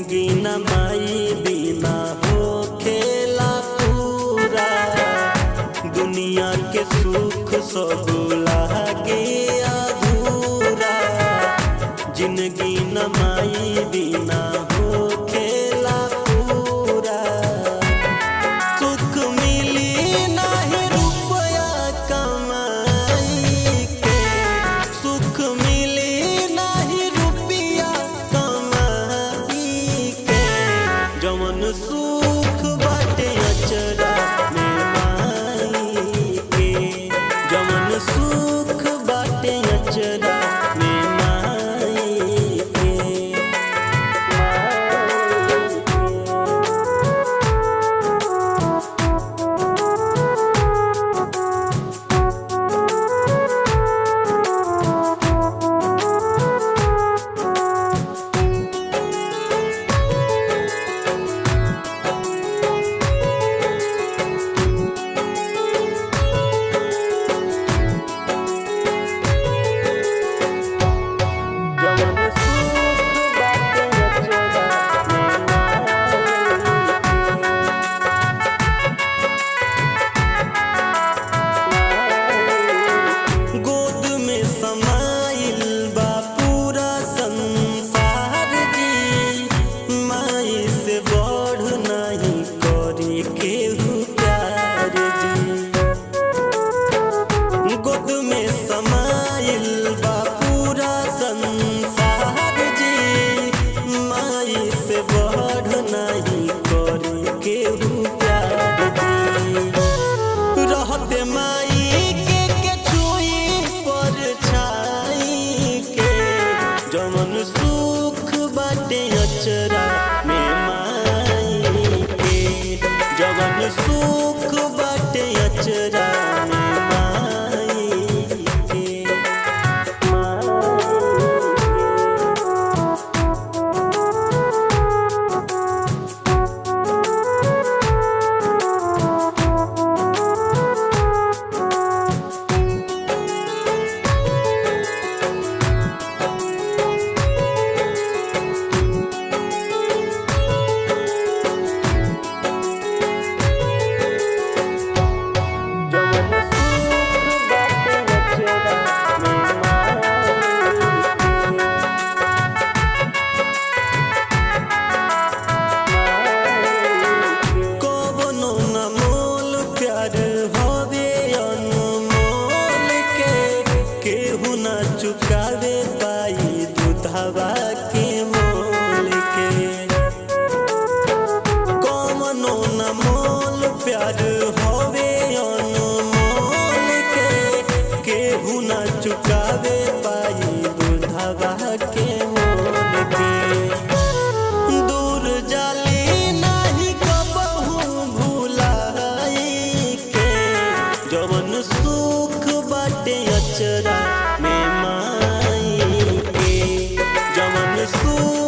जिंदगी न माई बिना हो खेला पूरा। दुनिया के सुख सब लागे अधूरा। जिंदगी न माई बिना हो खेला पूरा। सुख मिली नहीं रुपया कमाई के। सुख मिली नहीं रुपया कमाई के। जवन सुख बाटे अचरा में माई के। जवन सुख बाटे अचरा में माई के। गोद में समाइल बा पूरा संसार जी। माई से बढ़ नहीं करी केहू प्यार जी। रहते माई के छुई पर छाई के। जवन सुख बाटे अचरा में माई के। जवन सुख बाटे अचरा में चुकावे पाई दूधवा के मोल के। कौनो न मोल प्यार होवे अनमोल के। केहू न चुकावे पाई दूधवा के मोल के। दूर जाली नहीं कबहू भुलाई के। जवन सुख बाटे अचरा में माई के। जवन सुख